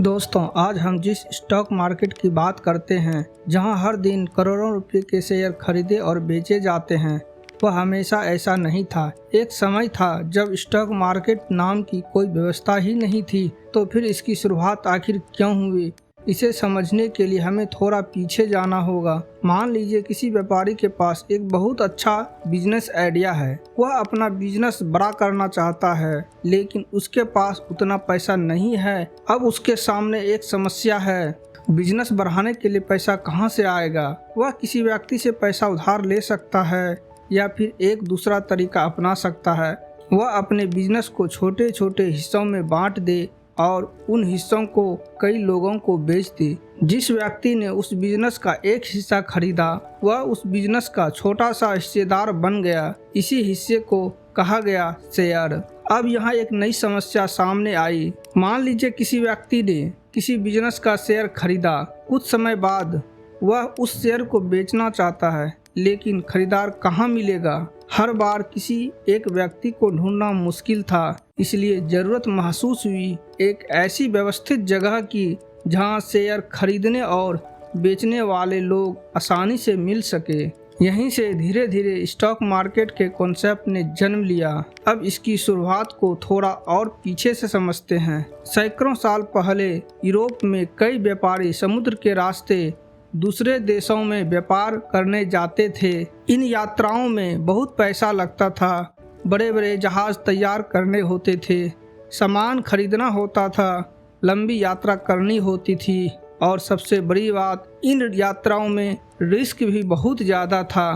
दोस्तों, आज हम जिस स्टॉक मार्केट की बात करते हैं, जहां हर दिन करोड़ों रुपए के शेयर खरीदे और बेचे जाते हैं, वह हमेशा ऐसा नहीं था। एक समय था जब स्टॉक मार्केट नाम की कोई व्यवस्था ही नहीं थी। तो फिर इसकी शुरुआत आखिर क्यों हुई, इसे समझने के लिए हमें थोड़ा पीछे जाना होगा। मान लीजिए किसी व्यापारी के पास एक बहुत अच्छा बिजनेस आइडिया है। वह अपना बिजनेस बड़ा करना चाहता है, लेकिन उसके पास उतना पैसा नहीं है। अब उसके सामने एक समस्या है, बिजनेस बढ़ाने के लिए पैसा कहां से आएगा। वह किसी व्यक्ति से पैसा उधार ले सकता है या फिर एक दूसरा तरीका अपना सकता है। वह अपने बिजनेस को छोटे छोटे हिस्सों में बांट दे और उन हिस्सों को कई लोगों को बेच दे। जिस व्यक्ति ने उस बिजनेस का एक हिस्सा खरीदा, वह उस बिजनेस का छोटा सा हिस्सेदार बन गया। इसी हिस्से को कहा गया शेयर। अब यहाँ एक नई समस्या सामने आई। मान लीजिए किसी व्यक्ति ने किसी बिजनेस का शेयर खरीदा। कुछ समय बाद वह उस शेयर को बेचना चाहता है, लेकिन खरीदार कहाँ मिलेगा। हर बार किसी एक व्यक्ति को ढूंढना मुश्किल था। इसलिए जरूरत महसूस हुई एक ऐसी व्यवस्थित जगह की जहां शेयर खरीदने और बेचने वाले लोग आसानी से मिल सके। यहीं से धीरे धीरे स्टॉक मार्केट के कॉन्सेप्ट ने जन्म लिया। अब इसकी शुरुआत को थोड़ा और पीछे से समझते हैं। सैकड़ों साल पहले यूरोप में कई व्यापारी समुद्र के रास्ते दूसरे देशों में व्यापार करने जाते थे। इन यात्राओं में बहुत पैसा लगता था। बड़े बड़े जहाज तैयार करने होते थे, सामान खरीदना होता था, लंबी यात्रा करनी होती थी और सबसे बड़ी बात, इन यात्राओं में रिस्क भी बहुत ज़्यादा था।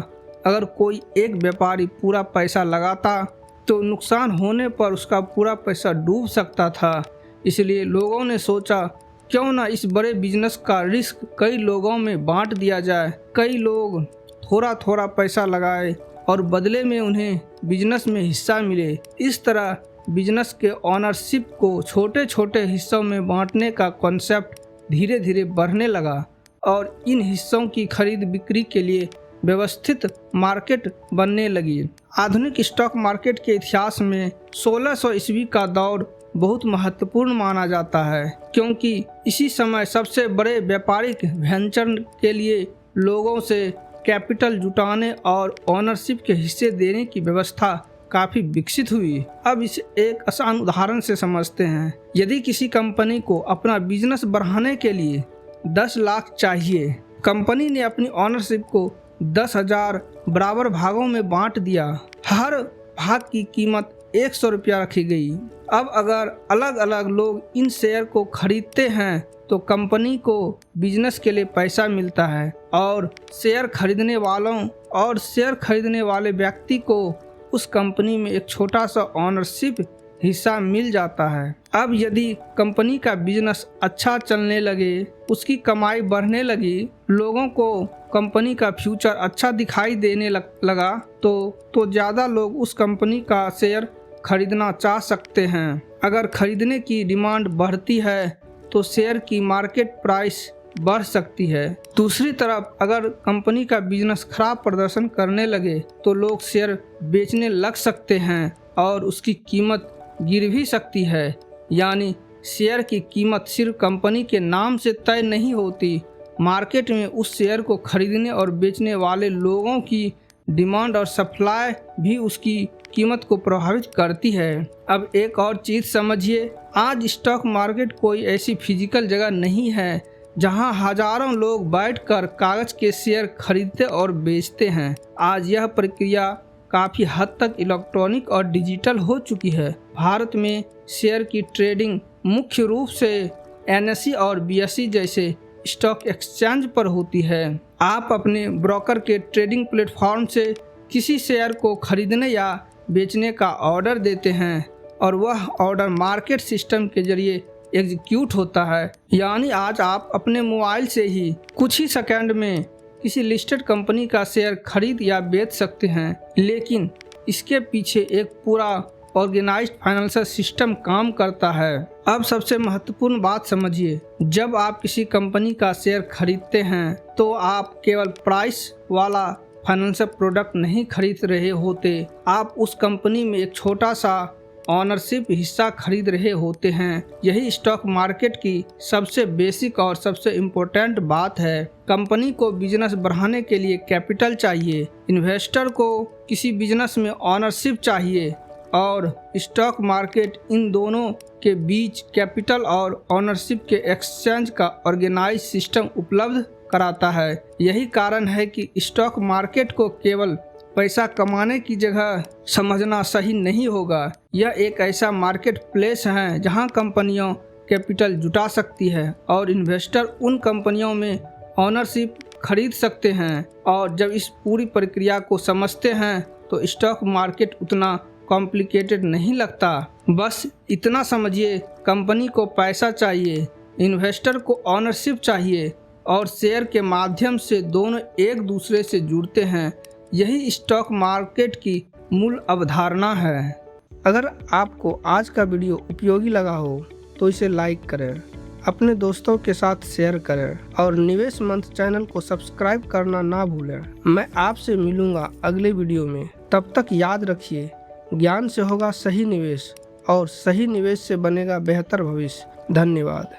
अगर कोई एक व्यापारी पूरा पैसा लगाता तो नुकसान होने पर उसका पूरा पैसा डूब सकता था। इसलिए लोगों ने सोचा, क्यों ना इस बड़े बिजनेस का रिस्क कई लोगों में बांट दिया जाए। कई लोग थोड़ा थोड़ा पैसा लगाए और बदले में उन्हें बिजनेस में हिस्सा मिले। इस तरह बिजनेस के ओनरशिप को छोटे छोटे हिस्सों में बांटने का कॉन्सेप्ट धीरे धीरे बढ़ने लगा और इन हिस्सों की खरीद बिक्री के लिए व्यवस्थित मार्केट बनने लगी। आधुनिक स्टॉक मार्केट के इतिहास में 1600 ईस्वी का दौर बहुत महत्वपूर्ण माना जाता है, क्योंकि इसी समय सबसे बड़े व्यापारिक वेंचर के लिए लोगों से कैपिटल जुटाने और ओनरशिप के हिस्से देने की व्यवस्था काफी विकसित हुई। अब इसे एक आसान उदाहरण से समझते हैं। यदि किसी कंपनी को अपना बिजनेस बढ़ाने के लिए 10 लाख चाहिए, कंपनी ने अपनी ओनरशिप को 10,000 बराबर भागों में बांट दिया। हर भाग की कीमत 100 रुपया रखी गई। अब अगर अलग अलग लोग इन शेयर को खरीदते हैं तो कंपनी को बिजनेस के लिए पैसा मिलता है और शेयर खरीदने वाले व्यक्ति को उस कंपनी में एक छोटा सा ओनरशिप हिस्सा मिल जाता है। अब यदि कंपनी का बिजनेस अच्छा चलने लगे, उसकी कमाई बढ़ने लगी, लोगों को कंपनी का फ्यूचर अच्छा दिखाई देने लगा तो ज़्यादा लोग उस कंपनी का शेयर खरीदना चाह सकते हैं। अगर खरीदने की डिमांड बढ़ती है तो शेयर की मार्केट प्राइस बढ़ सकती है। दूसरी तरफ अगर कंपनी का बिजनेस खराब प्रदर्शन करने लगे तो लोग शेयर बेचने लग सकते हैं और उसकी कीमत गिर भी सकती है। यानी शेयर की कीमत सिर्फ कंपनी के नाम से तय नहीं होती, मार्केट में उस शेयर को खरीदने और बेचने वाले लोगों की डिमांड और सप्लाई भी उसकी कीमत को प्रभावित करती है। अब एक और चीज़ समझिए, आज स्टॉक मार्केट कोई ऐसी फिजिकल जगह नहीं है जहां हजारों लोग बैठकर कागज के शेयर खरीदते और बेचते हैं। आज यह प्रक्रिया काफ़ी हद तक इलेक्ट्रॉनिक और डिजिटल हो चुकी है। भारत में शेयर की ट्रेडिंग मुख्य रूप से NSE और BSE जैसे स्टॉक एक्सचेंज पर होती है। आप अपने ब्रोकर के ट्रेडिंग प्लेटफॉर्म से किसी शेयर को खरीदने या बेचने का ऑर्डर देते हैं और वह ऑर्डर मार्केट सिस्टम के जरिए एग्जीक्यूट होता है। यानी आज आप अपने मोबाइल से ही कुछ ही सेकंड में किसी लिस्टेड कंपनी का शेयर खरीद या बेच सकते हैं, लेकिन इसके पीछे एक पूरा ऑर्गेनाइज्ड फाइनेंशियल सिस्टम काम करता है। अब सबसे महत्वपूर्ण बात समझिए, जब आप किसी कंपनी का शेयर खरीदते हैं तो आप केवल प्राइस वाला फाइनेंशियल प्रोडक्ट नहीं खरीद रहे होते, आप उस कंपनी में एक छोटा सा ऑनरशिप हिस्सा खरीद रहे होते हैं। यही स्टॉक मार्केट की सबसे बेसिक और सबसे इम्पोर्टेंट बात है। कंपनी को बिजनेस बढ़ाने के लिए कैपिटल चाहिए, इन्वेस्टर को किसी बिजनेस में ऑनरशिप चाहिए और स्टॉक मार्केट इन दोनों के बीच कैपिटल और ऑनरशिप के एक्सचेंज का ऑर्गेनाइज सिस्टम उपलब्ध कराता है। यही कारण है कि स्टॉक मार्केट को केवल पैसा कमाने की जगह समझना सही नहीं होगा। यह एक ऐसा मार्केट प्लेस है जहां कंपनियां कैपिटल जुटा सकती है और इन्वेस्टर उन कंपनियों में ऑनरशिप खरीद सकते हैं। और जब इस पूरी प्रक्रिया को समझते हैं तो स्टॉक मार्केट उतना कॉम्प्लिकेटेड नहीं लगता। बस इतना समझिए, कंपनी को पैसा चाहिए, इन्वेस्टर को ऑनरशिप चाहिए और शेयर के माध्यम से दोनों एक दूसरे से जुड़ते हैं। यही स्टॉक मार्केट की मूल अवधारणा है। अगर आपको आज का वीडियो उपयोगी लगा हो तो इसे लाइक करें, अपने दोस्तों के साथ शेयर करें और निवेश मंत्र चैनल को सब्सक्राइब करना ना भूलें। मैं आपसे मिलूंगा अगले वीडियो में। तब तक याद रखिए, ज्ञान से होगा सही निवेश और सही निवेश से बनेगा बेहतर भविष्य। धन्यवाद।